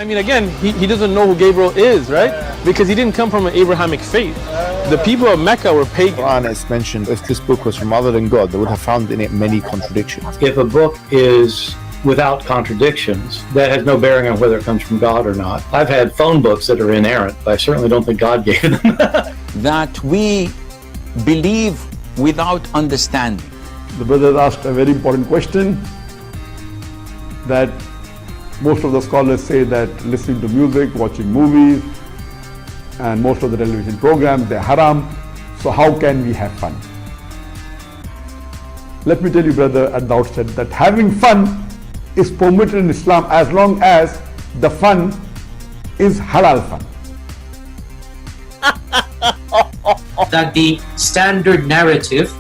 I mean, again, he doesn't know who Gabriel is, right? Because he didn't come from an Abrahamic faith. The people of Mecca were pagan. Quran is mentioned, if this book was from other than God, they would have found in it many contradictions. If a book is without contradictions, that has no bearing on whether it comes from God or not. I've had phone books that are inerrant, but I certainly don't think God gave them. That we believe without understanding. The brother asked a very important question, that most of the scholars say that listening to music, watching movies, and most of the television programs, they're haram. So how can we have fun? Let me tell you, brother, at the outset, that having fun is permitted in Islam as long as the fun is halal fun. That the standard narrative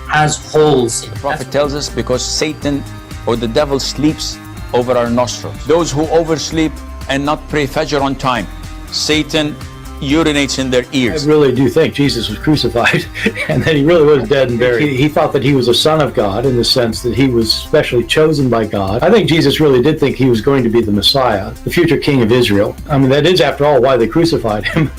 has holes in it. The Prophet tells us because Satan or the devil sleeps over our nostrils. Those who oversleep and not pray Fajr on time, Satan urinates in their ears. I really do think Jesus was crucified and that he really was dead and buried. He thought that he was a son of God in the sense that he was specially chosen by God. I think Jesus really did think he was going to be the Messiah, the future king of Israel. I mean, that is, after all, why they crucified him.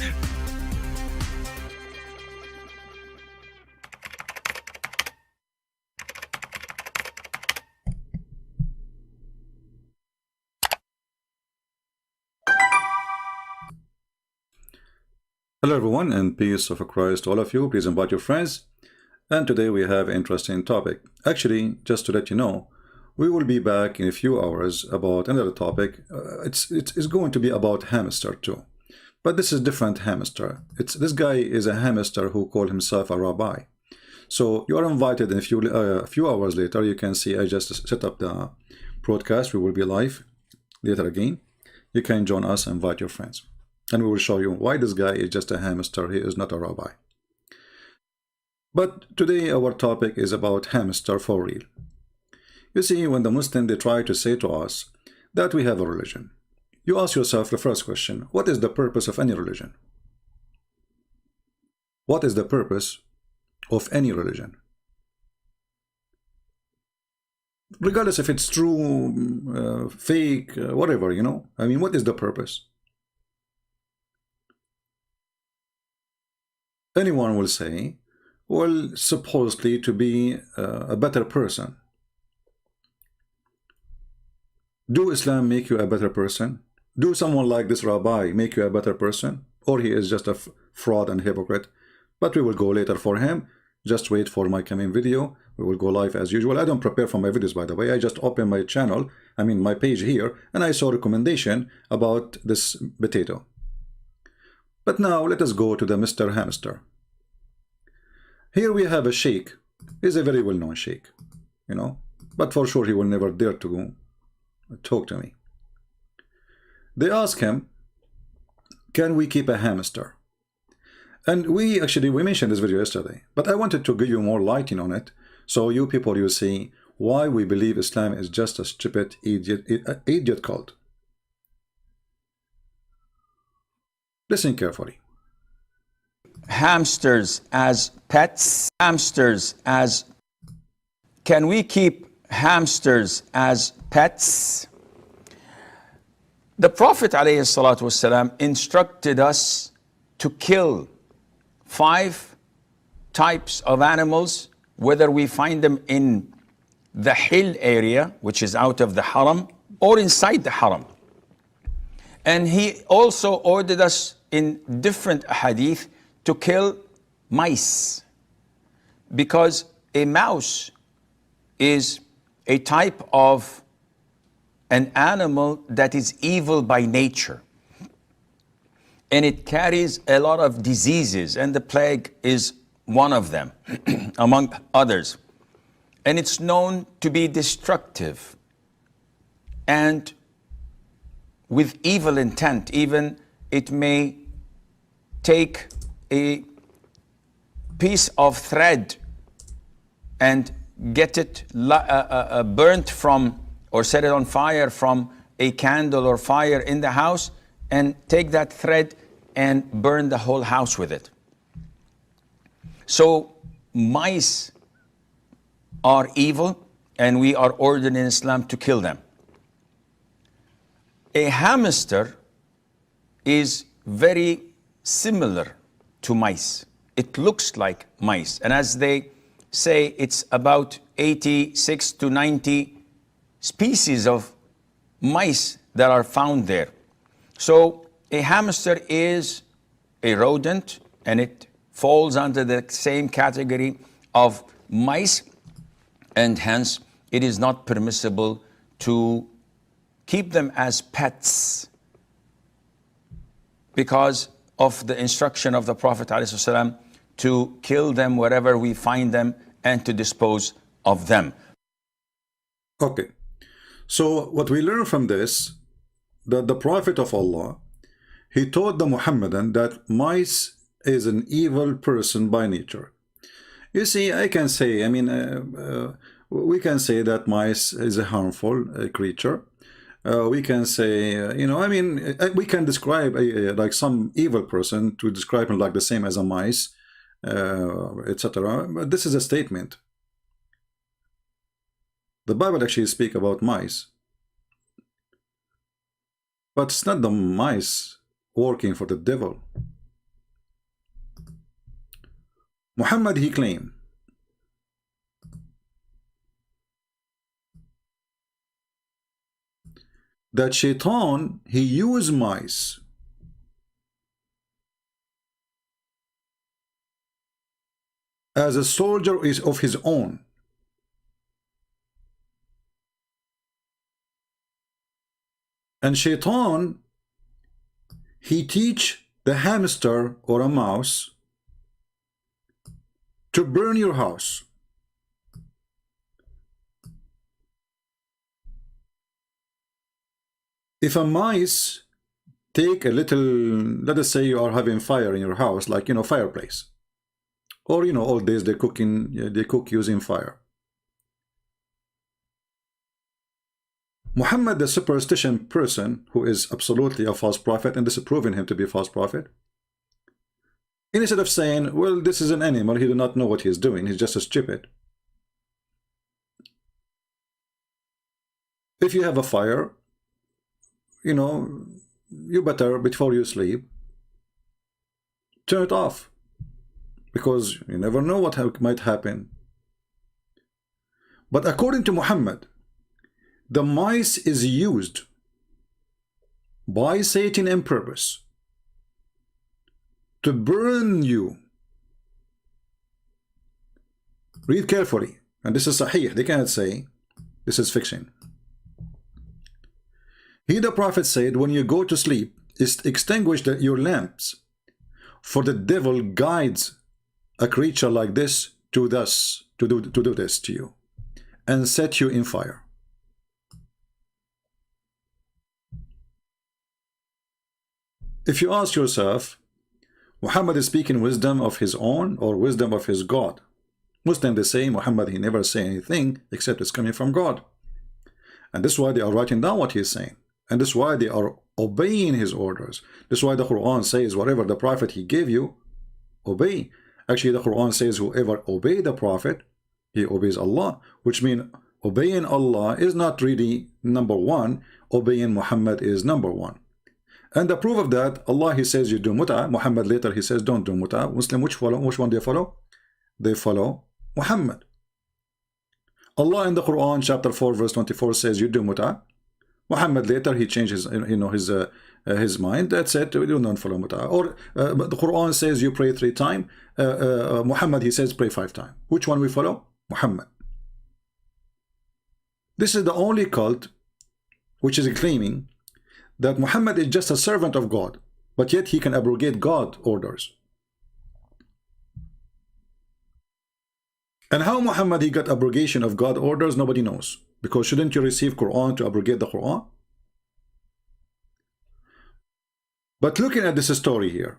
Hello everyone, and peace of Christ to all of you. Please invite your friends. And today we have an interesting topic. Actually, just to let you know, we will be back in a few hours about another topic. It's going to be about hamster too, but this is different hamster. This guy is a hamster who called himself a rabbi. So you are invited in a few hours later. You can see I just set up the broadcast. We will be live later again. You can join us and invite your friends. And we will show you why this guy is just a hamster. He is not a rabbi. But today our topic is about hamster for real. You see, when the Muslims, they try to say to us that we have a religion, you ask yourself the first question: what is the purpose of any religion? What is the purpose of any religion? Regardless if it's true, fake, whatever, you know. I mean, what is the purpose? Anyone will say, well, supposedly to be a better person. Do Islam make you a better person? Do someone like this rabbi make you a better person? Or he is just a fraud and hypocrite? But we will go later for him. Just wait for my coming video. We will go live as usual. I don't prepare for my videos, by the way. I just open my channel, I mean my page here, and I saw a recommendation about this potato. But now let us go to the Mr. Hamster. Here we have a sheikh. He's a very well-known sheikh, you know, but for sure he will never dare to talk to me. They ask him, can we keep a hamster? And we mentioned this video yesterday, but I wanted to give you more lighting on it, so you people, you see why we believe Islam is just a stupid idiot cult. Listen carefully. Hamsters as pets, can we keep hamsters as pets? The Prophet ﷺ instructed us to kill 5 types of animals, whether we find them in the hill area, which is out of the haram, or inside the haram. And he also ordered us in different hadith to kill mice, because a mouse is a type of an animal that is evil by nature, and it carries a lot of diseases, and the plague is one of them among others, and it's known to be destructive and with evil intent. Even it may take a piece of thread and get it burnt from, or set it on fire from a candle or fire in the house, and take that thread and burn the whole house with it. So mice are evil, and we are ordered in Islam to kill them. a hamster is very similar to mice. It looks like mice. And as they say, it's about 86 to 90 species of mice that are found there. So a hamster is a rodent, and it falls under the same category of mice, and hence it is not permissible to keep them as pets because of the instruction of the Prophet ﷺ to kill them wherever we find them and to dispose of them. Okay, so what we learn from this, that the Prophet of Allah, he taught the Muhammadan that mice is an evil person by nature. You see, I can say, I mean, we can say that mice is a harmful creature. We can say, you know, I mean, we can describe like some evil person to describe him like the same as a mice, etc. But this is a statement. The Bible actually speaks about mice, but it's not the mice working for the devil. Muhammad, he claimed that Shaitan, he used mice as a soldier of his own. And Shaitan, he teach the hamster or a mouse to burn your house. If a mice take a little, let us say you are having fire in your house, like, you know, fireplace, or, you know, old days they cook using fire. Muhammad, the superstition person who is absolutely a false prophet and disapproving him to be a false prophet, instead of saying, well, this is an animal, he does not know what he is doing, he's just a stupid. If you have a fire, you know, you better, before you sleep, turn it off, because you never know what might happen. But according to Muhammad, the mice is used by Satan on purpose to burn you. Read carefully, and this is sahih, they cannot say this is fiction. He, the Prophet, said, when you go to sleep, extinguish your lamps, for the devil guides a creature like this to do this to you and set you in fire. If you ask yourself, Muhammad is speaking wisdom of his own or wisdom of his God? Muslims, they say Muhammad, he never say anything except it's coming from God. And this is why they are writing down what he is saying. And this is why they are obeying his orders. This is why the Quran says, whatever the Prophet he gave you, obey. Actually, the Quran says, whoever obey the Prophet, he obeys Allah. Which means obeying Allah is not really number one. Obeying Muhammad is number one. And the proof of that, Allah, he says you do mut'ah. Muhammad later, he says don't do mut'ah. Muslim, which one they follow? They follow Muhammad. Allah in the Quran, chapter 4, verse 24 says you do mut'ah. Muhammad later, he changes, you know, his mind. That's it. We do not follow mut'ah. Or but the Quran says you pray 3 times. Muhammad, he says pray 5 times. Which one we follow? Muhammad. This is the only cult which is claiming that Muhammad is just a servant of God, but yet he can abrogate God orders. And how Muhammad he got abrogation of God orders, nobody knows. Because shouldn't you receive Quran to abrogate the Quran? But looking at this story here,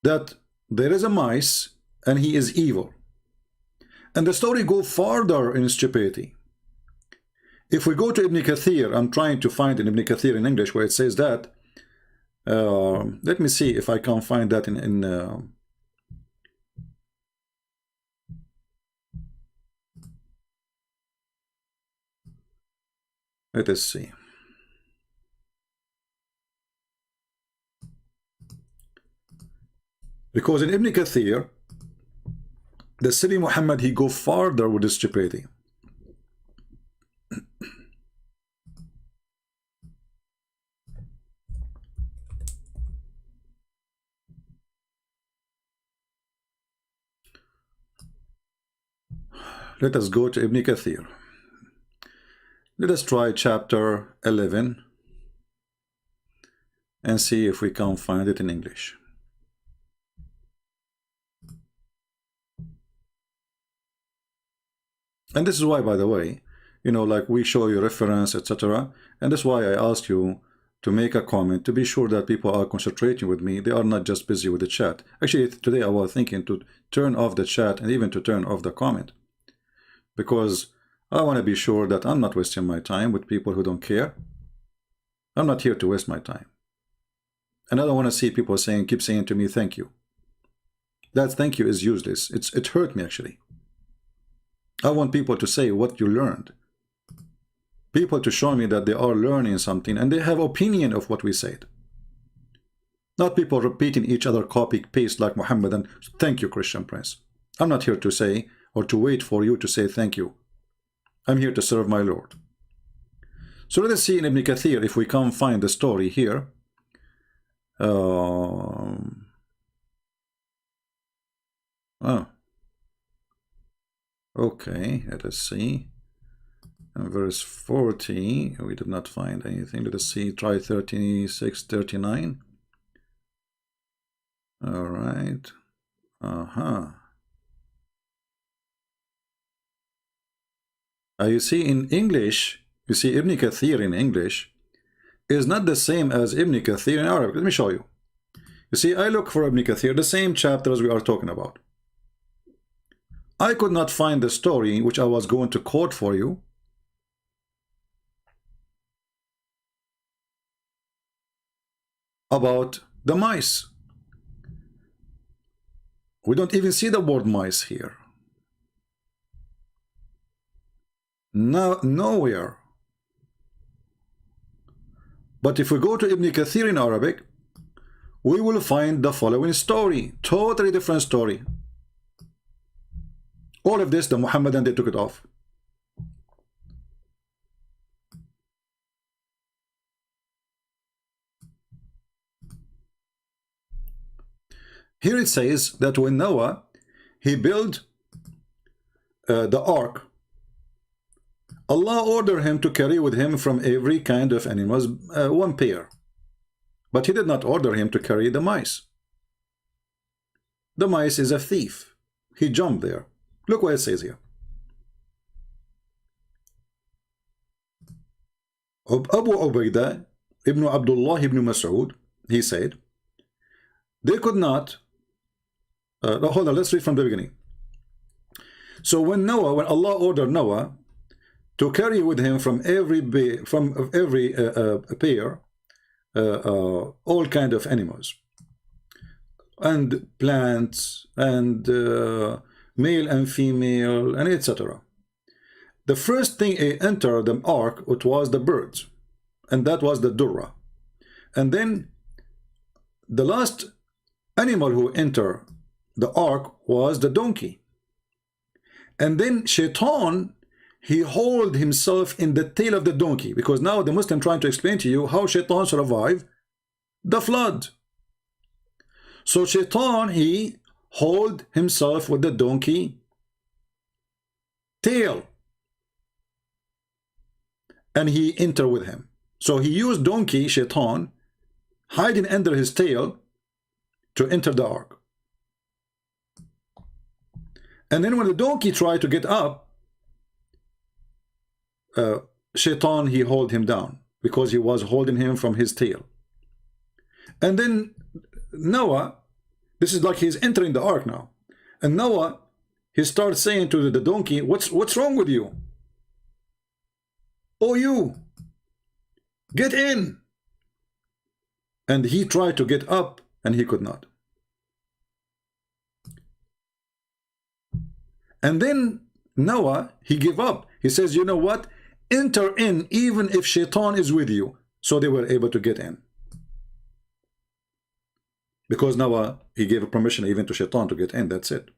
that there is a mice and he is evil. And the story goes farther in stupidity. If we go to Ibn Kathir, I'm trying to find in Ibn Kathir in English where it says that. Let me see if I can find that in Let us see. Because in Ibn Kathir, the silly Muhammad, he go farther with his stupidity. Let us go to Ibn Kathir. Let us try chapter 11 and see if we can find it in English. And this is why, by the way, you know, like we show you reference, etc. And that's why I asked you to make a comment to be sure that people are concentrating with me. They are not just busy with the chat. Actually, today I was thinking to turn off the chat and even to turn off the comment, because I want to be sure that I'm not wasting my time with people who don't care. I'm not here to waste my time. And I don't want to see people saying, keep saying to me, thank you. That thank you is useless. It hurt me, actually. I want people to say what you learned. People to show me that they are learning something and they have opinion of what we said. Not people repeating each other, copy, paste like Muhammad and thank you, Christian Prince. I'm not here to say or to wait for you to say thank you. I'm here to serve my Lord. So let us see in Ibn Kathir if we can find the story here. Okay, let us see. And verse 40, we did not find anything. Let us see, try 36, 39. All right. You see, in English, you see Ibn Kathir in English is not the same as Ibn Kathir in Arabic. Let me show you. You see, I look for Ibn Kathir, the same chapters we are talking about. I could not find the story which I was going to quote for you. About the mice. We don't even see the word mice here. No, nowhere. But if we go to Ibn Kathir in Arabic, we will find the following story. Totally different story. All of this, the Muhammadan, they took it off. Here it says that when Noah, he built the ark, Allah ordered him to carry with him from every kind of animals one pair. But he did not order him to carry the mice. The mice is a thief. He jumped there. Look what it says here. Abu Ubaidah ibn Abdullah ibn Mas'ud, he said, they could not, hold on, let's read from the beginning. So when Allah ordered Noah to carry with him from every pair all kind of animals and plants and male and female and etc. The first thing he entered the ark, it was the birds, and that was the durra. And then the last animal who entered the ark was the donkey. And then Shaitan, he hold himself in the tail of the donkey, because now the Muslim trying to explain to you how Shaitan survived the flood. So Shaitan, he hold himself with the donkey tail, and he enter with him. So he used donkey, Shaitan, hiding under his tail to enter the ark. And then when the donkey tried to get up, Shaitan, he hold him down because he was holding him from his tail. And then Noah, this is like he's entering the ark now. And Noah, he starts saying to the donkey, what's wrong with you? Oh, you, get in. And he tried to get up and he could not. And then Noah, he gave up. He says, you know what? enter in even if shaitan is with you. So they were able to get in. Because Noah, he gave permission even to shaitan to get in. That's it.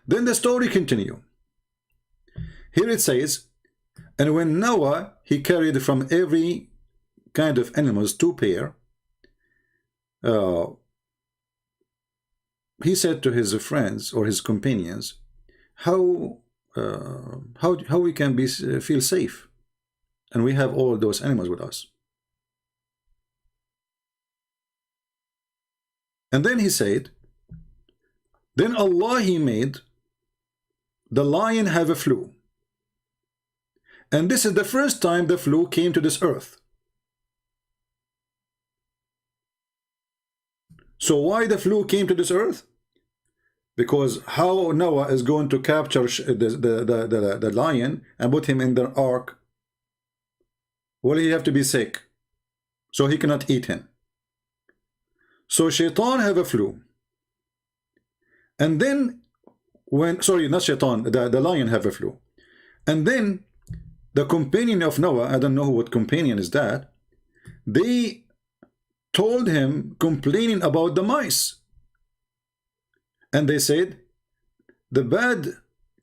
Then the story continue. Here it says, and when Noah, he carried from every kind of animals 2 pair, he said to his friends or his companions, how we can feel safe, and we have all those animals with us. And then he said, then Allah, he made the lion have a flu, and this is the first time the flu came to this earth. So why the flu came to this earth? Because how Noah is going to capture the lion and put him in the ark? Well, he have to be sick, so he cannot eat him. So shaitan have a flu, and then when, sorry, not shaitan, the lion have a flu, and then the companion of Noah, I don't know what companion is that, they told him, complaining about the mice. And they said, the bad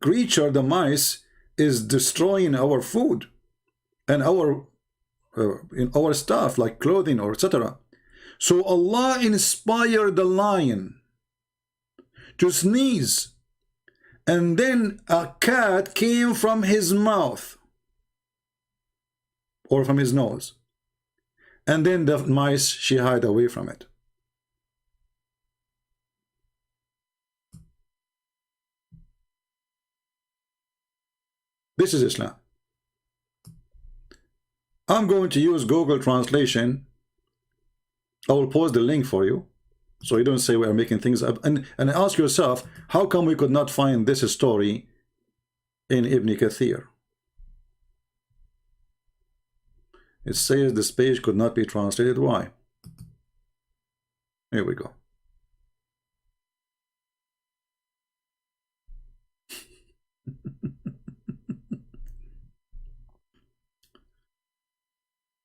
creature, the mice, is destroying our food and our stuff like clothing or etc. So Allah inspired the lion to sneeze, and then a cat came from his mouth or from his nose, and then the mice, she hide away from it. This is Islam. I'm going to use Google Translation. I will post the link for you, so you don't say we are making things up. And ask yourself, how come we could not find this story in Ibn Kathir? It says this page could not be translated. Why? Here we go.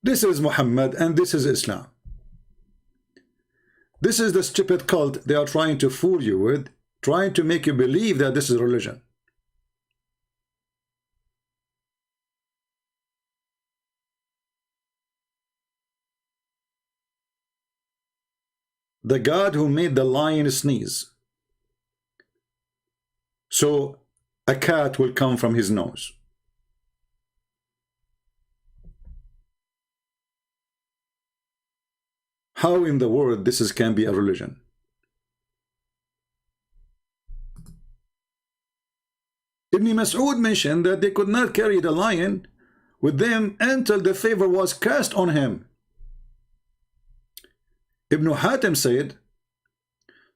This is Muhammad and this is Islam. This is the stupid cult they are trying to fool you with, trying to make you believe that this is religion. The God who made the lion sneeze, so a cat will come from his nose. How in the world this can be a religion? Ibn Mas'ud mentioned that they could not carry the lion with them until the favor was cast on him. Ibn Hatim said,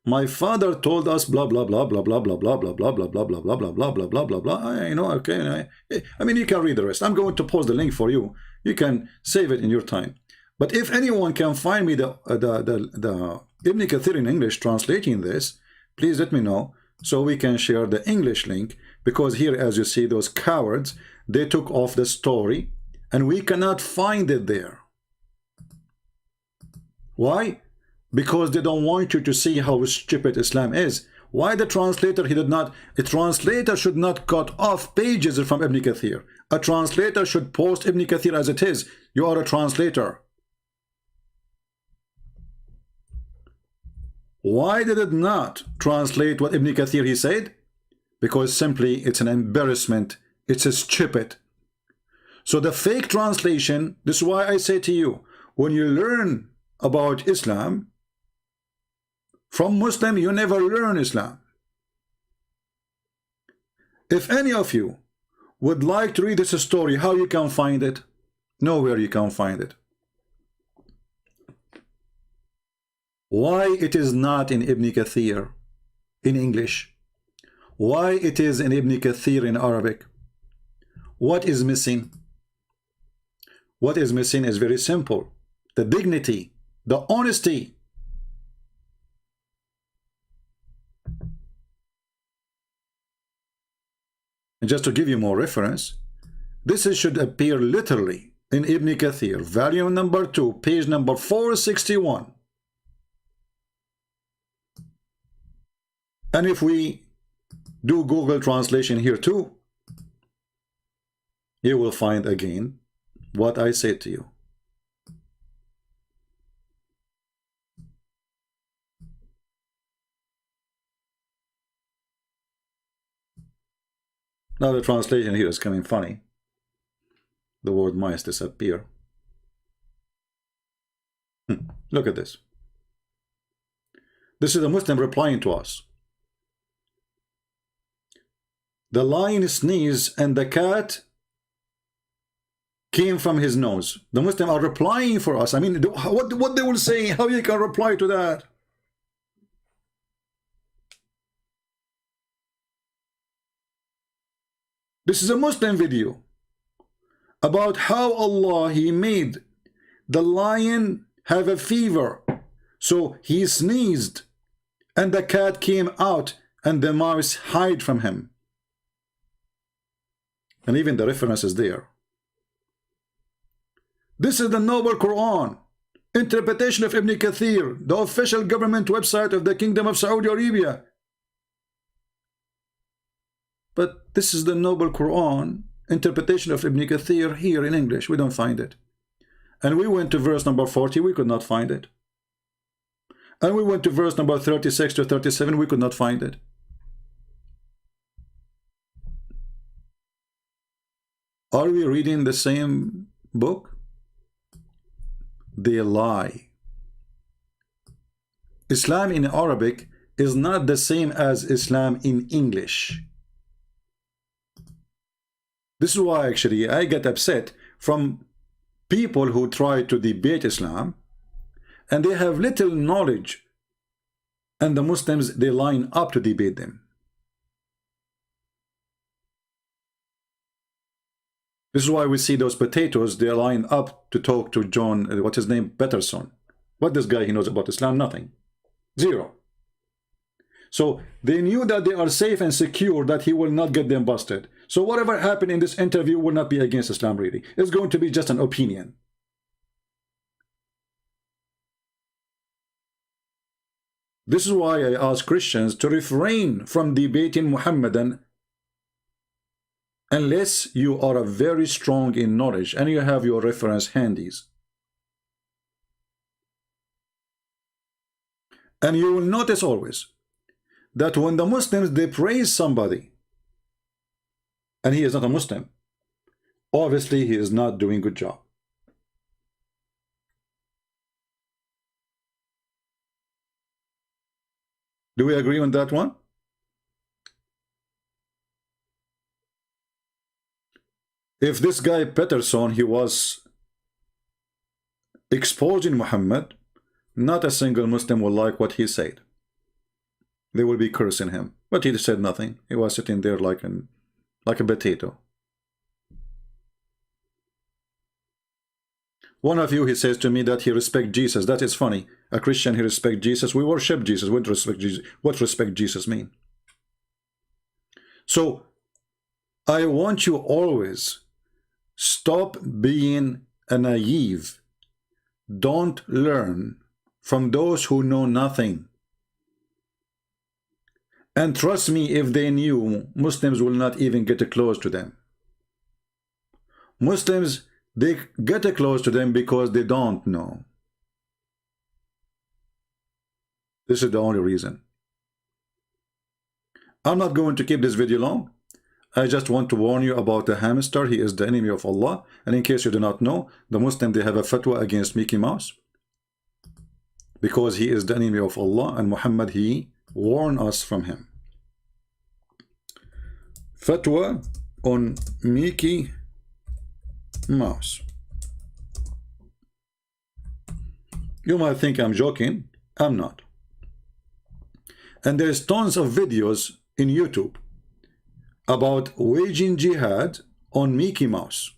my father told us blah blah blah blah blah blah blah blah blah blah blah blah blah blah blah blah blah blah blah. You know, okay. I mean, you can read the rest. I'm going to post the link for you. You can save it in your time. But if anyone can find me the Ibn Kathir in English translating this, please let me know so we can share the English link. Because here, as you see, those cowards, they took off the story and we cannot find it there. Why? Because they don't want you to see how stupid Islam is. Why the translator, he did not, a translator should not cut off pages from Ibn Kathir. A translator should post Ibn Kathir as it is. You are a translator. Why did it not translate what Ibn Kathir he said? Because simply it's an embarrassment. It's a stupid. So the fake translation, this is why I say to you, when you learn about Islam from Muslim, you never learn Islam. If any of you would like to read this story, how you can find it? Nowhere you can find it. Why it is not in Ibn Kathir in English? Why it is in Ibn Kathir in Arabic? What is missing? What is missing is very simple. The dignity, the honesty. And just to give you more reference, This should appear literally in Ibn Kathir, volume number 2, page number 461. And if we do Google translation here too, you will find again what I said to you. Now the translation here is coming funny. The word mice disappear. Look at this. This is a Muslim replying to us. The lion sneezed and the cat came from his nose. The Muslims are replying for us. I mean, what they will say, how you can reply to that? This is a Muslim video about how Allah, He made the lion have a fever. So he sneezed and the cat came out and the mouse hid from him. And even the reference is there. This is the Noble Quran, interpretation of Ibn Kathir, the official government website of the Kingdom of Saudi Arabia. But this is the Noble Quran, interpretation of Ibn Kathir here in English. We don't find it. And we went to verse number 40, we could not find it. And we went to verse number 36 to 37, we could not find it. Are we reading the same book? They lie. Islam in Arabic is not the same as Islam in English. This is why actually I get upset from people who try to debate Islam and they have little knowledge, and the Muslims, they line up to debate them. This is why we see those potatoes, they line up to talk to John, what's his name, Peterson. What this guy he knows about Islam? Nothing. Zero. So they knew that they are safe and secure, that he will not get them busted. So whatever happened in this interview will not be against Islam really. It's going to be just an opinion. This is why I ask Christians to refrain from debating Muhammadan unless you are very strong in knowledge and you have your reference handies. And you will notice always that when the Muslims, they praise somebody and he is not a Muslim, obviously he is not doing a good job. Do we agree on that one? If this guy Peterson, he was exposing Muhammad, not a single Muslim will like what he said. They will be cursing him. But he said nothing. He was sitting there like a potato. One of you, he says to me that he respects Jesus. That is funny. A Christian, he respects Jesus. We worship Jesus. What respect Jesus? What respect Jesus mean? So I want you always stop being a naive. Don't learn from those who know nothing. And trust me, if they knew, Muslims will not even get close to them. Muslims, they get close to them because they don't know. This is the only reason. I'm not going to keep this video long. I just want to warn you about the hamster. He is the enemy of Allah. And in case you do not know, the Muslim, they have a fatwa against Mickey Mouse. Because he is the enemy of Allah and Muhammad, he warned us from him. Fatwa on Mickey Mouse. You might think I'm joking. I'm not. And there's tons of videos in YouTube about waging jihad on Mickey Mouse.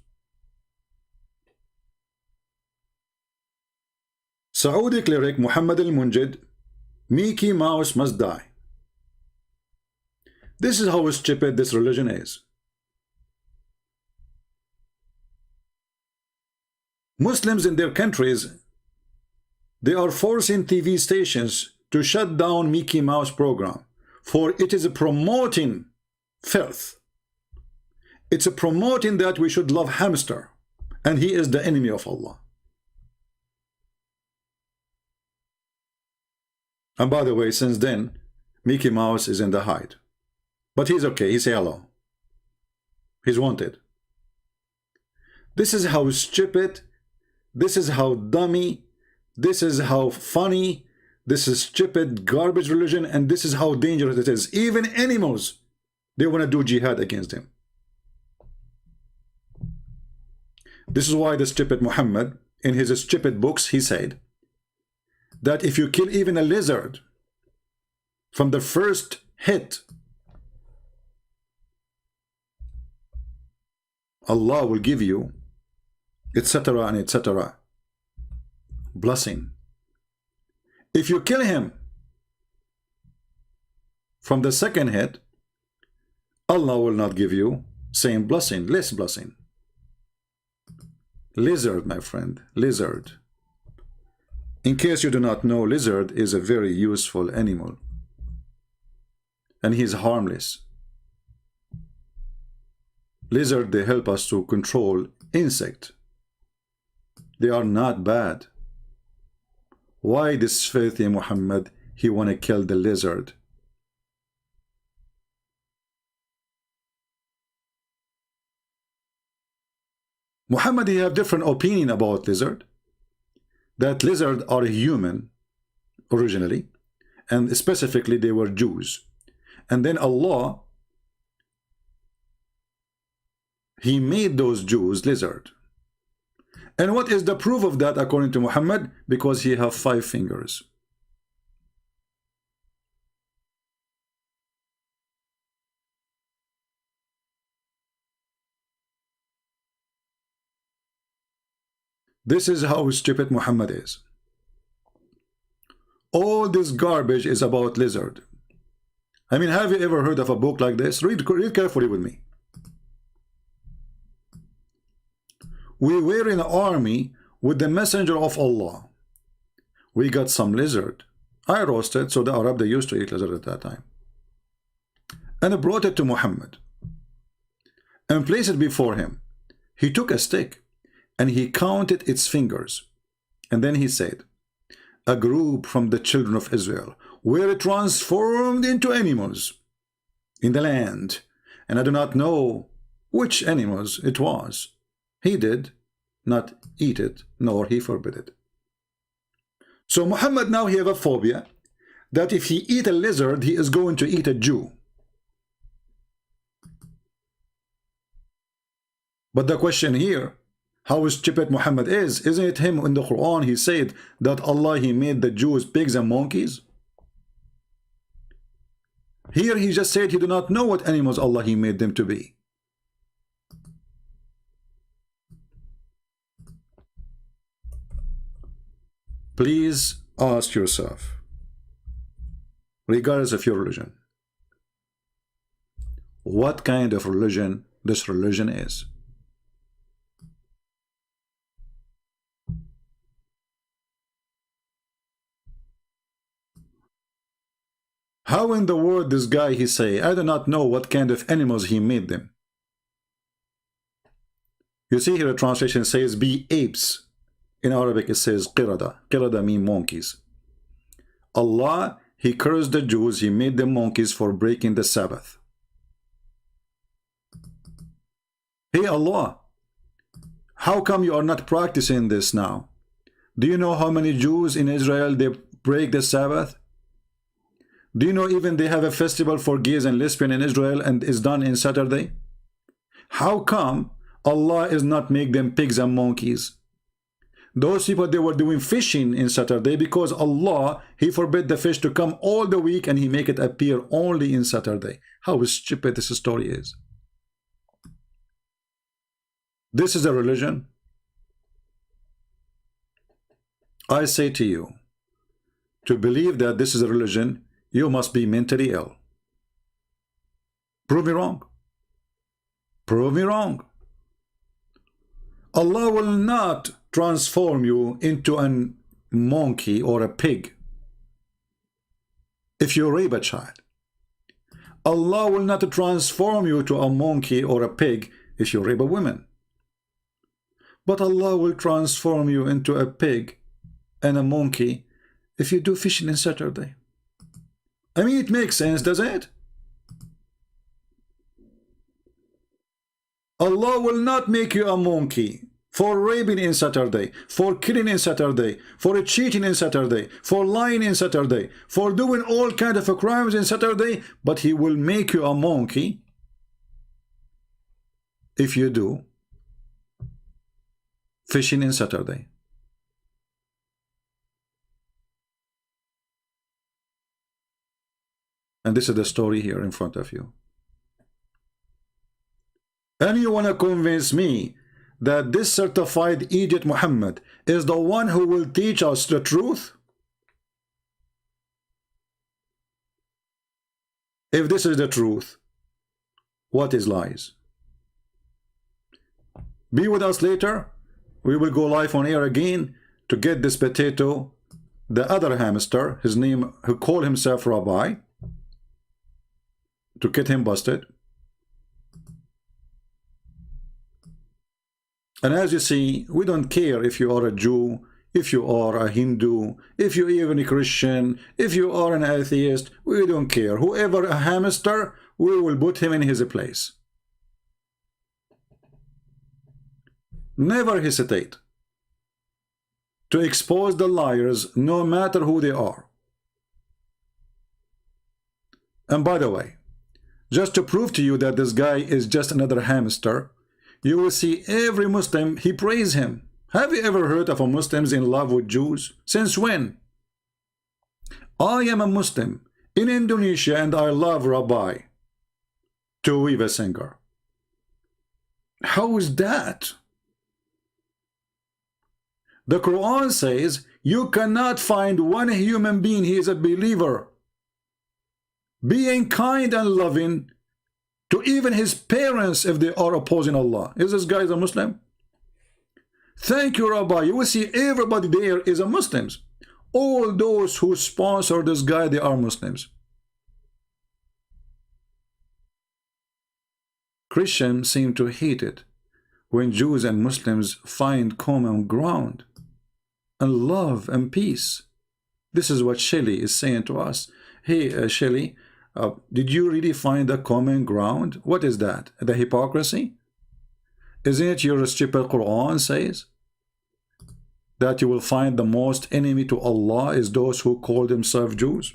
Saudi cleric Muhammad al-Munjid, Mickey Mouse must die. This is how stupid this religion is. Muslims in their countries, they are forcing TV stations to shut down Mickey Mouse program, for it is promoting filth. It's promoting that we should love Hamster, and he is the enemy of Allah. And by the way, since then, Mickey Mouse is in the hide. But he's okay, he say hello. He's wanted. This is how stupid, this is how dummy, this is how funny, this is stupid garbage religion, and this is how dangerous it is. Even animals, they want to do jihad against him. This is why the stupid Muhammad, in his stupid books, he said that if you kill even a lizard from the first hit, Allah will give you, etc. and etc. blessing. If you kill him from the second hit, Allah will not give you same blessing, less blessing. Lizard, my friend, lizard. In case you do not know, lizard is a very useful animal, and he is harmless. Lizard, they help us to control insect. They are not bad. Why this filthy Muhammad, he want to kill the lizard? Muhammad, he have different opinion about lizard. That lizard are human originally, and specifically they were Jews. And then Allah, he made those Jews lizard. And what is the proof of that according to Muhammad? Because he have 5 fingers. This is how stupid Muhammad is. All this garbage is about lizard. I mean, have you ever heard of a book like this? Read carefully with me. We were in an army with the messenger of Allah. We got some lizard. I roasted, so the Arab, they used to eat lizard at that time. And I brought it to Muhammad and placed it before him. He took a stick and he counted its fingers. And then he said, a group from the children of Israel were transformed into animals in the land. And I do not know which animals it was. He did not eat it, nor he forbid it. So Muhammad now he have a phobia that if he eat a lizard, he is going to eat a Jew. But the question here, how stupid Muhammad is, isn't it him in the Quran, he said that Allah, he made the Jews pigs and monkeys? Here he just said he do not know what animals Allah, he made them to be. Please ask yourself, regardless of your religion, what kind of religion this religion is. How in the world this guy he say, I do not know what kind of animals he made them. You see here a translation says be apes. In Arabic it says qirada. Qirada mean monkeys. Allah, he cursed the Jews, he made them monkeys for breaking the Sabbath. Hey Allah, how come you are not practicing this now? Do you know how many Jews in Israel they break the Sabbath? Do you know even they have a festival for gays and lesbians in Israel and is done in Saturday? How come Allah is not make them pigs and monkeys? Those people, they were doing fishing in Saturday because Allah, he forbid the fish to come all the week and he make it appear only in Saturday. How stupid this story is. This is a religion. I say to you, to believe that this is a religion, you must be mentally ill. Prove me wrong. Prove me wrong. Allah will not transform you into a monkey or a pig if you rape a child. Allah will not transform you to a monkey or a pig if you rape a woman. But Allah will transform you into a pig and a monkey if you do fishing on Saturday. I mean, it makes sense, doesn't it? Allah will not make you a monkey for raping in Saturday, for killing in Saturday, for cheating in Saturday, for lying in Saturday, for doing all kinds of crimes in Saturday, but He will make you a monkey if you do fishing in Saturday. And this is the story here in front of you. And you want to convince me that this certified Egypt Muhammad is the one who will teach us the truth? If this is the truth, what is lies? Be with us later. We will go live on air again to get this potato, the other hamster, his name, who called himself Rabbi, to get him busted. And as you see, we don't care if you are a Jew, if you are a Hindu, if you're even a Christian, if you are an atheist, we don't care. Whoever a hamster, we will put him in his place. Never hesitate to expose the liars, no matter who they are. And by the way, just to prove to you that this guy is just another hamster, you will see every Muslim, he praise him. Have you ever heard of a Muslims in love with Jews? Since when? I am a Muslim in Indonesia and I love Rabbi to weave a singer. How is that? The Quran says you cannot find one human being, he is a believer, being kind and loving to even his parents if they are opposing Allah. Is this guy a Muslim? Thank you, Rabbi. You will see everybody there is a Muslims. All those who sponsor this guy, they are Muslims. Christians seem to hate it when Jews and Muslims find common ground and love and peace. This is what Shelley is saying to us. Hey, Shelley, did you really find the common ground? What is that? The hypocrisy? Isn't it your stupid Quran says that you will find the most enemy to Allah is those who call themselves Jews?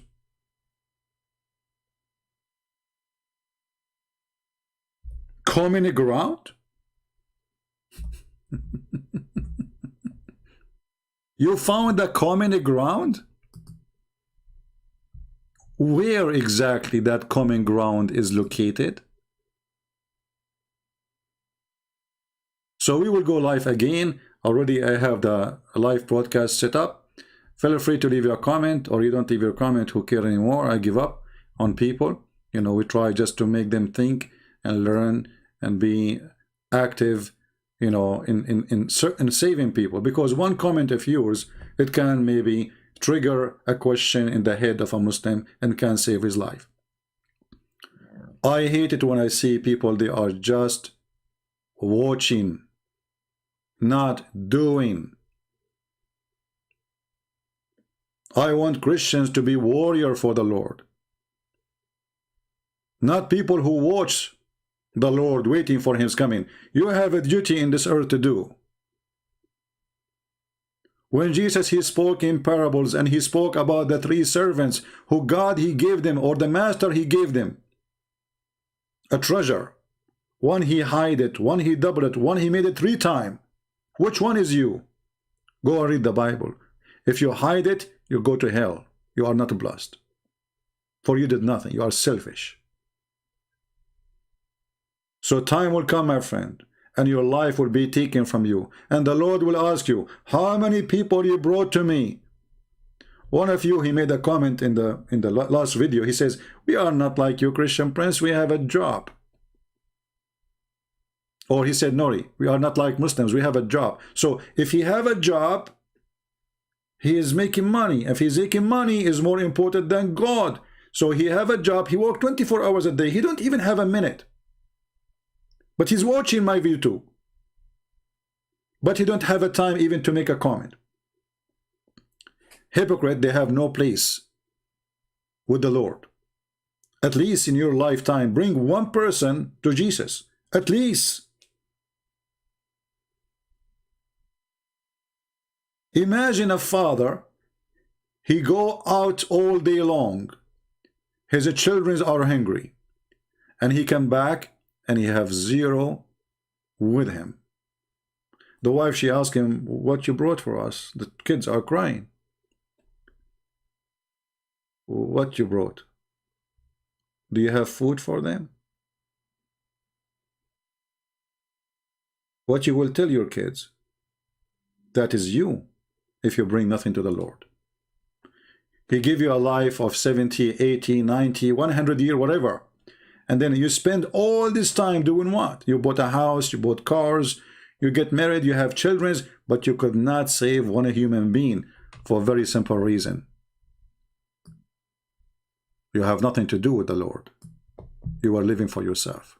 Common ground? You found the common ground? Where exactly that common ground is located? So we will go live again. Already I have the live broadcast set up. Feel free to leave your comment, or you don't leave your comment, who care anymore. I give up on people. You know, we try just to make them think and learn and be active, you know, in saving people. Because one comment of yours, it can maybe trigger a question in the head of a Muslim and can save his life. I hate it when I see people, they are just watching, not doing. I want Christians to be warrior for the Lord, not people who watch the Lord waiting for his coming. You have a duty in this earth to do. When Jesus, he spoke in parables and he spoke about the three servants who God he gave them, or the master he gave them a treasure. One he hid it, one he doubled it, one he made it 3 times. Which one is you? Go and read the Bible. If you hide it, you go to hell. You are not blessed. For you did nothing. You are selfish. So time will come, my friend, and your life will be taken from you. And the Lord will ask you, how many people you brought to me? One of you, he made a comment in the last video. He says, we are not like you, Christian Prince. We have a job. Or he said, no, we are not like Muslims, we have a job. So if he have a job, he is making money. If he's making money, is more important than God. So he have a job, he work 24 hours a day, he don't even have a minute. But he's watching my video too. But he don't have a time even to make a comment. Hypocrite, they have no place with the Lord. At least in your lifetime, bring one person to Jesus. At least. Imagine a father, he go out all day long. His children are hungry. And he come back and he have zero with him. The wife, she asked him, what you brought for us? The kids are crying. What you brought? Do you have food for them? What you will tell your kids? That is you, if you bring nothing to the Lord. He give you a life of 70, 80, 90, 100 years, whatever. And then you spend all this time doing what? You bought a house, you bought cars, you get married, you have children, but you could not save one human being for a very simple reason. You have nothing to do with the Lord. You are living for yourself.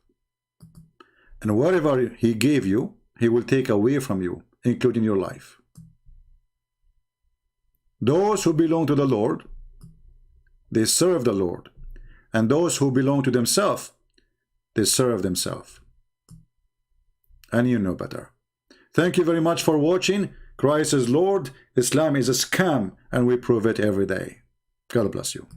And whatever he gave you, he will take away from you, including your life. Those who belong to the Lord, they serve the Lord. And those who belong to themselves, they serve themselves. And you know better. Thank you very much for watching. Christ is Lord. Islam is a scam, and we prove it every day. God bless you.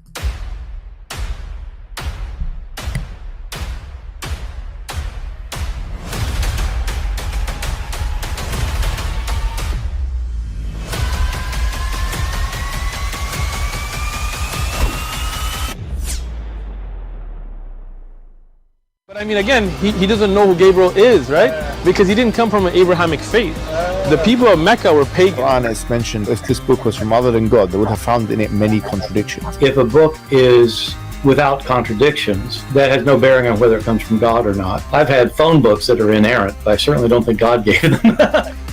But I mean, again, he doesn't know who Gabriel is, right? Because he didn't come from an Abrahamic faith. The people of Mecca were pagan. Quran is mentioned, if this book was from other than God, they would have found in it many contradictions. If a book is without contradictions, that has no bearing on whether it comes from God or not. I've had phone books that are inerrant, but I certainly don't think God gave them.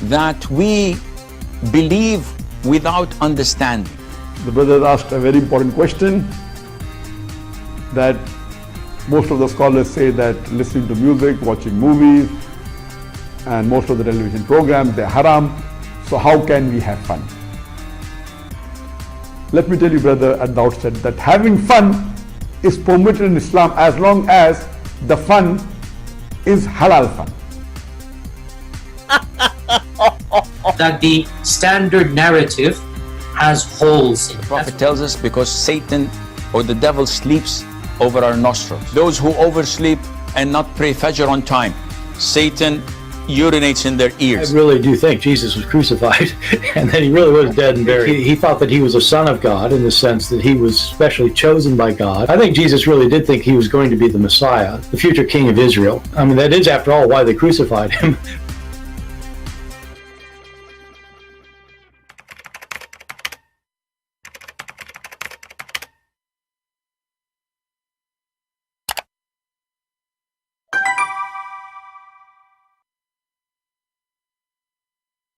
That we believe without understanding. The brother asked a very important question, that most of the scholars say that listening to music, watching movies, and most of the television programs, they're haram. So how can we have fun? Let me tell you, brother, at the outset, that having fun is permitted in Islam as long as the fun is halal fun. That the standard narrative has holes in it. The Prophet tells us because Satan or the devil sleeps over our nostrils. Those who oversleep and not pray Fajr on time, Satan urinates in their I ears. really do think Jesus was crucified and that he really was dead and buried. He thought that he was a son of God in the sense that he was specially chosen by God. I think Jesus really did think he was going to be the Messiah, the future king of Israel. I mean, that is, after all, why they crucified him.